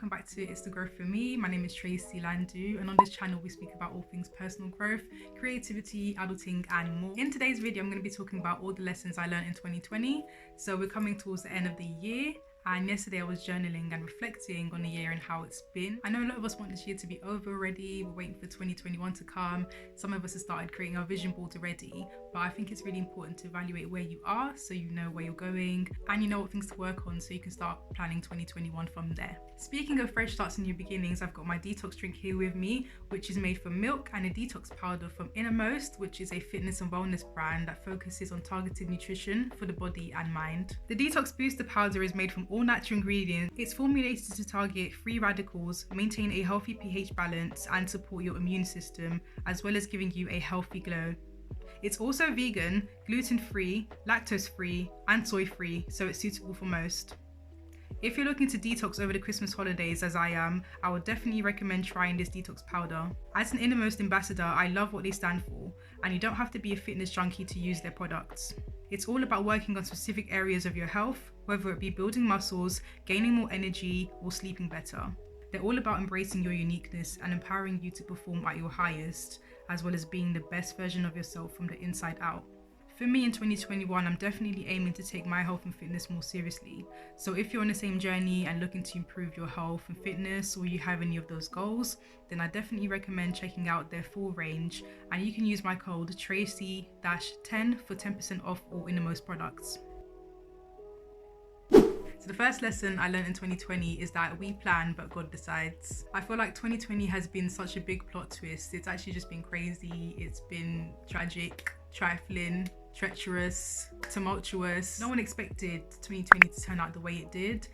welcome back to It's the Growth for Me. My name is Tracy Landu, and on this channel we speak about all things personal growth, creativity, adulting and more. In today's video I'm going to be talking about all the lessons I learned in 2020. So we're coming towards the end of the year, and yesterday I was journaling and reflecting on the year and how it's been. I know a lot of us want this year to be over already. We're waiting for 2021 to come. Some of us have started creating our vision boards already, but I think it's really important to evaluate where you are so you know where you're going and you know what things to work on so you can start planning 2021 from there. Speaking of fresh starts and new beginnings, I've got my detox drink here with me, which is made from milk, and a detox powder from INNERMOST, which is a fitness and wellness brand that focuses on targeted nutrition for the body and mind. The detox booster powder is made from all natural ingredients. It's formulated to target free radicals, maintain a healthy pH balance and support your immune system, as well as giving you a healthy glow. It's also vegan, gluten-free, lactose-free and soy-free, so it's suitable for most. If you're looking to detox over the Christmas holidays as I am, I would definitely recommend trying this detox powder. As an INNERMOST ambassador, I love what they stand for, and you don't have to be a fitness junkie to use their products. It's all about working on specific areas of your health, whether it be building muscles, gaining more energy, or sleeping better. They're all about embracing your uniqueness and empowering you to perform at your highest, as well as being the best version of yourself from the inside out. For me in 2021, I'm definitely aiming to take my health and fitness more seriously. So if you're on the same journey and looking to improve your health and fitness, or you have any of those goals, then I definitely recommend checking out their full range, and you can use my code Tracy-10 for 10% off all INNERMOST products. So the first lesson I learned in 2020 is that we plan but God decides. I feel like 2020 has been such a big plot twist. It's actually just been crazy. It's been tragic, trifling, treacherous, tumultuous. No one expected 2020 to turn out the way it did,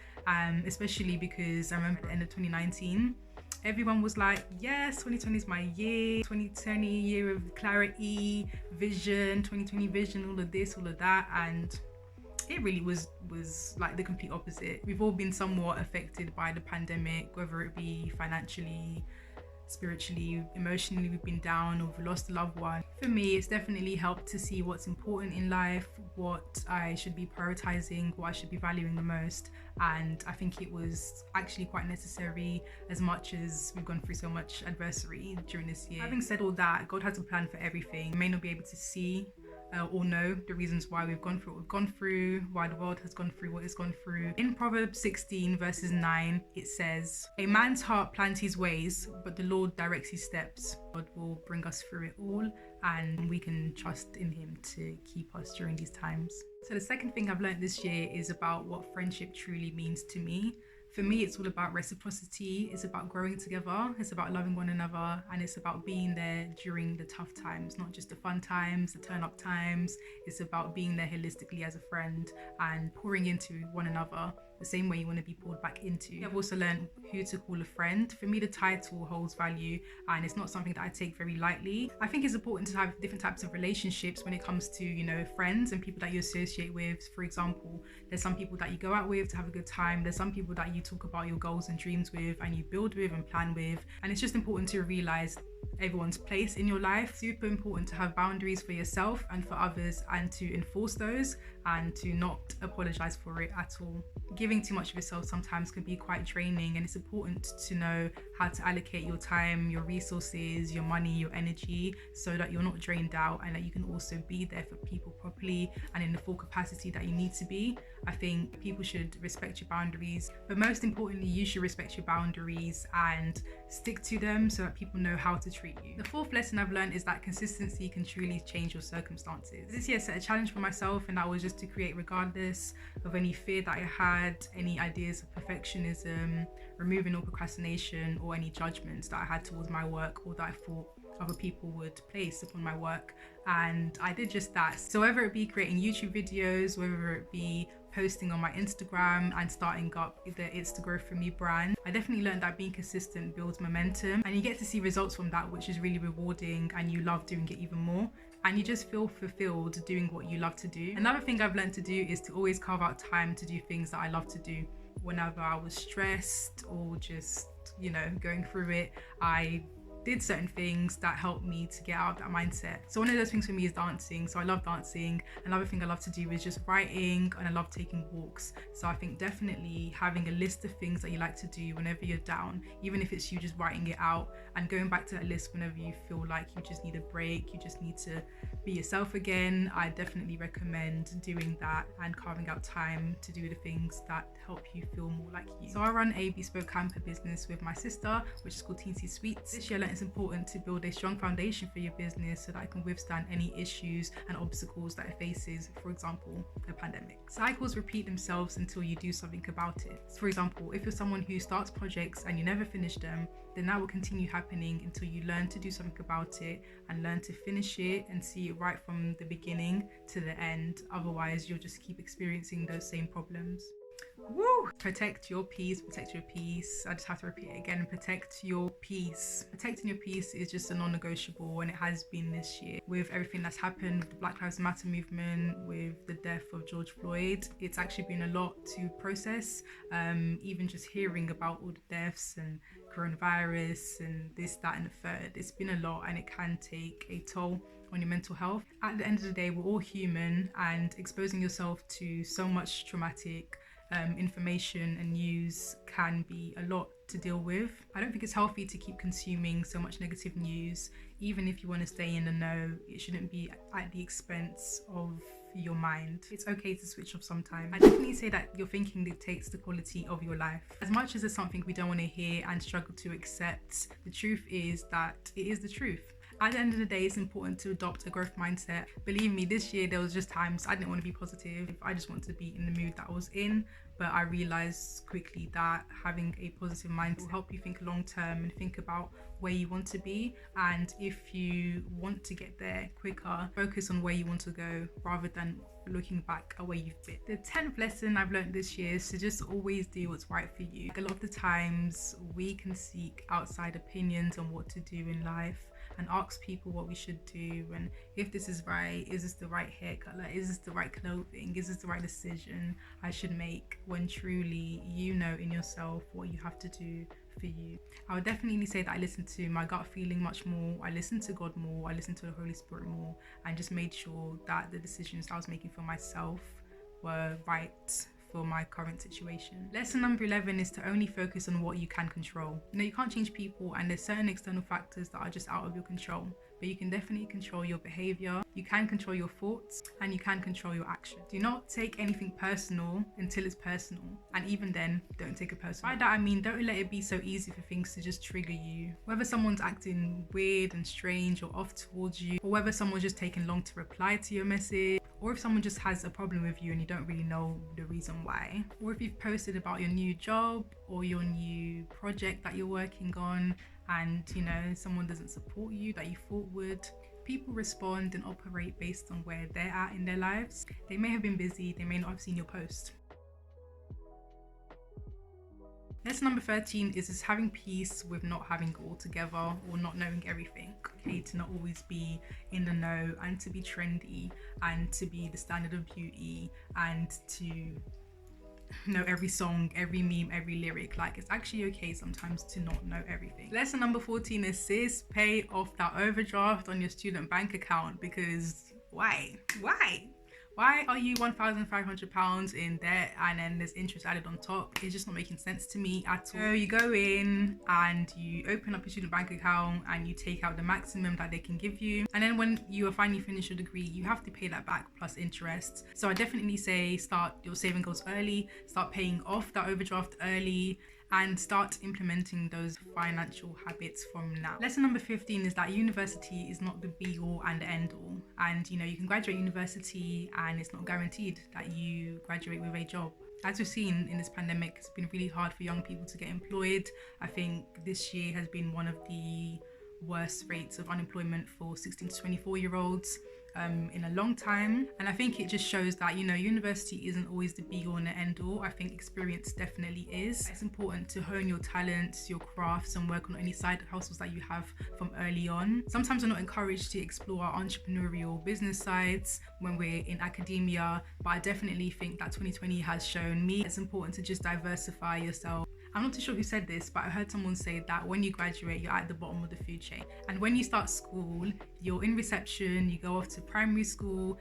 especially because I remember at the end of 2019, everyone was like, yes, 2020 is my year, 2020 year of clarity, vision, 2020 vision, all of this, all of that, and it really was like the complete opposite. We've all been somewhat affected by the pandemic, whether it be financially, spiritually, emotionally. We've been down or we've lost a loved one. For me, it's definitely helped to see what's important in life, what I should be prioritizing, what I should be valuing the most, and I think it was actually quite necessary, as much as we've gone through so much adversity during this year. Having said all that, God has a plan for everything. You may not be able to see or know the reasons why we've gone through what we've gone through, why the world has gone through what it's gone through. In Proverbs 16 verses 9, it says, "A man's heart plans his ways, but the Lord directs his steps." God will bring us through it all, and we can trust in him to keep us during these times. So the second thing I've learned this year is about what friendship truly means to me. For me, it's all about reciprocity. It's about growing together. It's about loving one another. And it's about being there during the tough times, not just the fun times, the turn up times. It's about being there holistically as a friend and pouring into one another the same way you want to be poured back into. I've also learned who to call a friend. For me, the title holds value, and it's not something that I take very lightly. I think it's important to have different types of relationships when it comes to, friends and people that you associate with. For example, there's some people that you go out with to have a good time. There's some people that you talk about your goals and dreams with and you build with and plan with. And it's just important to realize everyone's place in your life. Super important to have boundaries for yourself and for others, and to enforce those and to not apologize for it at all. Giving too much of yourself sometimes can be quite draining, and it's important to know how to allocate your time, your resources, your money, your energy, so that you're not drained out and that you can also be there for people properly and in the full capacity that you need to be. I think people should respect your boundaries, but most importantly, you should respect your boundaries and stick to them so that people know how to treat you. The fourth lesson I've learned is that consistency can truly change your circumstances. This year I set a challenge for myself, and that was just to create regardless of any fear that I had, any ideas of perfectionism, removing all procrastination, or any judgments that I had towards my work or that I thought other people would place upon my work. And I did just that. So whether it be creating YouTube videos, whether it be posting on my Instagram and starting up the It's the Growth for Me brand, I definitely learned that being consistent builds momentum, and you get to see results from that, which is really rewarding, and you love doing it even more, and you just feel fulfilled doing what you love to do. Another thing I've learned to do is to always carve out time to do things that I love to do. Whenever I was stressed or just, going through it, I did certain things that helped me to get out of that mindset. So one of those things for me is dancing. So I love dancing. Another thing I love to do is just writing, and I love taking walks. So I think definitely having a list of things that you like to do whenever you're down, even if it's you just writing it out and going back to that list whenever you feel like you just need a break, you just need to be yourself again. I definitely recommend doing that and carving out time to do the things that help you feel more like you. So I run a bespoke hamper business with my sister, which is called T&CSweets. This year I learned it's important to build a strong foundation for your business so that it can withstand any issues and obstacles that it faces, for example, a pandemic. Cycles repeat themselves until you do something about it. So for example, if you're someone who starts projects and you never finish them, then that will continue happening until you learn to do something about it and learn to finish it and see it right from the beginning to the end. Otherwise, you'll just keep experiencing those same problems. Woo! Protect your peace, protect your peace. I just have to repeat it again. Protect your peace. Protecting your peace is just a non-negotiable, and it has been this year. With everything that's happened with the Black Lives Matter movement, with the death of George Floyd, it's actually been a lot to process. Even just hearing about all the deaths and coronavirus and this, that, and the third, it's been a lot, and it can take a toll on your mental health. At the end of the day, we're all human, and exposing yourself to so much traumatic information and news can be a lot to deal with. I don't think it's healthy to keep consuming so much negative news. Even if you want to stay in the know, it shouldn't be at the expense of your mind. It's okay to switch off sometimes. I definitely say that your thinking dictates the quality of your life. As much as it's something we don't want to hear and struggle to accept, the truth is that it is the truth. At the end of the day, it's important to adopt a growth mindset. Believe me, this year there was just times I didn't want to be positive. I just wanted to be in the mood that I was in. But I realized quickly that having a positive mind will help you think long term and think about where you want to be. And if you want to get there quicker, focus on where you want to go rather than looking back at where you've been. The 10th lesson I've learned this year is to just always do what's right for you. A lot of the times we can seek outside opinions on what to do in life and ask people what we should do, and if this is right, is this the right haircut, like is this the right clothing, is this the right decision I should make, when truly you know in yourself what you have to do for you. I would definitely say that I listened to my gut feeling much more, I listened to God more, I listened to the Holy Spirit more, and just made sure that the decisions I was making for myself were right for my current situation. Lesson number 11 is to only focus on what you can control. You know, you can't change people, and there's certain external factors that are just out of your control, but you can definitely control your behavior, you can control your thoughts, and you can control your action. Do not take anything personal until it's personal, and even then, don't take it personal. By that I mean, don't let it be so easy for things to just trigger you. Whether someone's acting weird and strange or off towards you, or whether someone's just taking long to reply to your message, or if someone just has a problem with you and you don't really know the reason why, or if you've posted about your new job or your new project that you're working on and you know someone doesn't support you that you thought would. People respond and operate based on where they're at in their lives. They may have been busy, they may not have seen your post. Lesson number 13 is just having peace with not having it all together or not knowing everything. Okay, to not always be in the know and to be trendy and to be the standard of beauty and to know every song, every meme, every lyric. Like, it's actually okay sometimes to not know everything. Lesson number 14 is, sis, pay off that overdraft on your student bank account, because why are you £1,500 in debt and then there's interest added on top? It's just not making sense to me at all. So you go in and you open up your student bank account and you take out the maximum that they can give you, and then when you are finally finished your degree, you have to pay that back plus interest. So I definitely say start your saving goals early, start paying off that overdraft early, and start implementing those financial habits from now. Lesson number 15 is that university is not the be all and end all. And you know, you can graduate university and it's not guaranteed that you graduate with a job. As we've seen in this pandemic, it's been really hard for young people to get employed. I think this year has been one of the worst rates of unemployment for 16 to 24-year-olds in a long time. And I think it just shows that, you know, university isn't always the be all and the end all. I think experience definitely is. It's important to hone your talents, your crafts, and work on any side hustles that you have from early on. Sometimes we're not encouraged to explore our entrepreneurial business sides when we're in academia, but I definitely think that 2020 has shown me it's important to just diversify yourself I'm not too sure who said this, but I heard someone say that when you graduate, you're at the bottom of the food chain. And when you start school, you're in reception, you go off to primary school,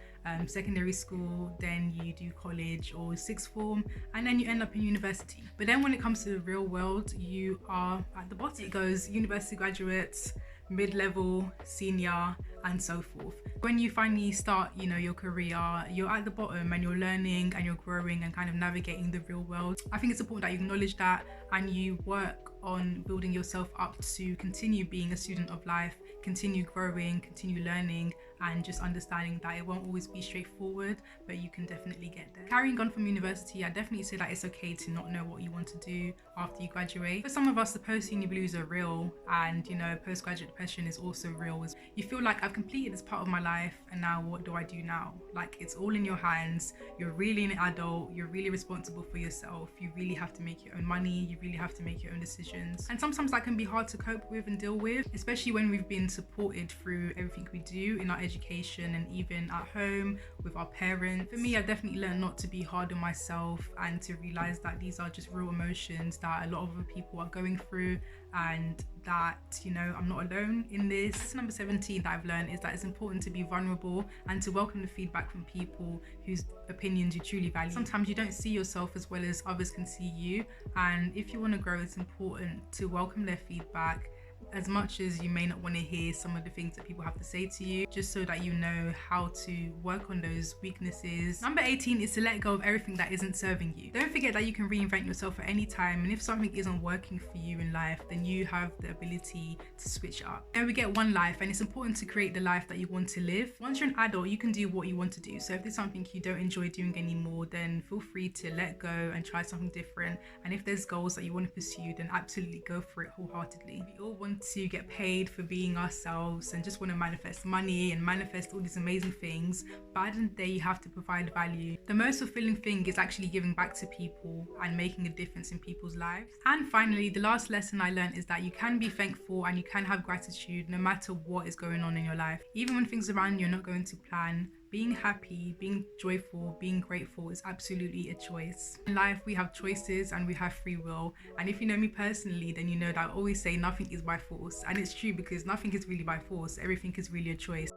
secondary school, then you do college or sixth form, and then you end up in university. But then when it comes to the real world, you are at the bottom. It goes university graduates, mid-level, senior, and so forth. When you finally start, your career, you're at the bottom and you're learning and you're growing and kind of navigating the real world. I think it's important that you acknowledge that and you work on building yourself up to continue being a student of life, continue growing, continue learning, and just understanding that it won't always be straightforward, but you can definitely get there. Carrying on from university, I definitely say that it's okay to not know what you want to do after you graduate. For some of us, the post-uni blues are real, and postgraduate depression is also real. You feel like I've completed this part of my life, and now what do I do now? Like, it's all in your hands. You're really an adult, you're really responsible for yourself, you really have to make your own money, you really have to make your own decisions. And sometimes that can be hard to cope with and deal with, especially when we've been supported through everything we do in our education and even at home with our parents. For me, I definitely learned not to be hard on myself and to realize that these are just real emotions that a lot of other people are going through, and that I'm not alone in this. Number 17 that I've learned is that it's important to be vulnerable and to welcome the feedback from people whose opinions you truly value. Sometimes you don't see yourself as well as others can see you, and if you want to grow, it's important to welcome their feedback, as much as you may not want to hear some of the things that people have to say to you, just so that you know how to work on those weaknesses. Number 18 is to let go of everything that isn't serving you. Don't forget that you can reinvent yourself at any time, and if something isn't working for you in life, then you have the ability to switch up. And we get one life, and it's important to create the life that you want to live. Once you're an adult, you can do what you want to do. So if there's something you don't enjoy doing anymore, then feel free to let go and try something different. And if there's goals that you want to pursue, then absolutely go for it wholeheartedly. We all want to get paid for being ourselves and just want to manifest money and manifest all these amazing things, but at the end of the day, you have to provide value. The most fulfilling thing is actually giving back to people and making a difference in people's lives. And finally, the last lesson I learned is that you can be thankful and you can have gratitude no matter what is going on in your life. Even when things around you are not going to plan, being happy, being joyful, being grateful is absolutely a choice. In life, we have choices and we have free will. And if you know me personally, then you know that I always say nothing is by force. And it's true, because nothing is really by force. Everything is really a choice.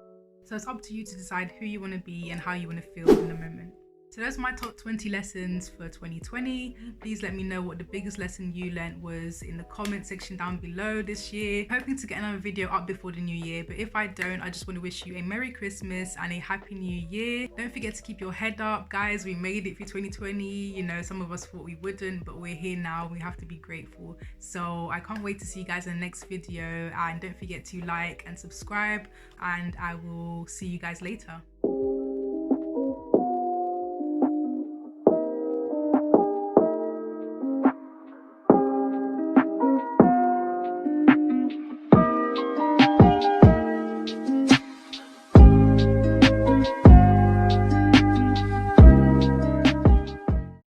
So it's up to you to decide who you want to be and how you want to feel in the moment. So those are my top 20 lessons for 2020. Please let me know what the biggest lesson you learned was in the comment section down below this year. I'm hoping to get another video up before the new year, but if I don't, I just want to wish you a Merry Christmas and a Happy New Year. Don't forget to keep your head up, guys. We made it through 2020. Some of us thought we wouldn't, but we're here now. We have to be grateful. So I can't wait to see you guys in the next video, and don't forget to like and subscribe, and I will see you guys later.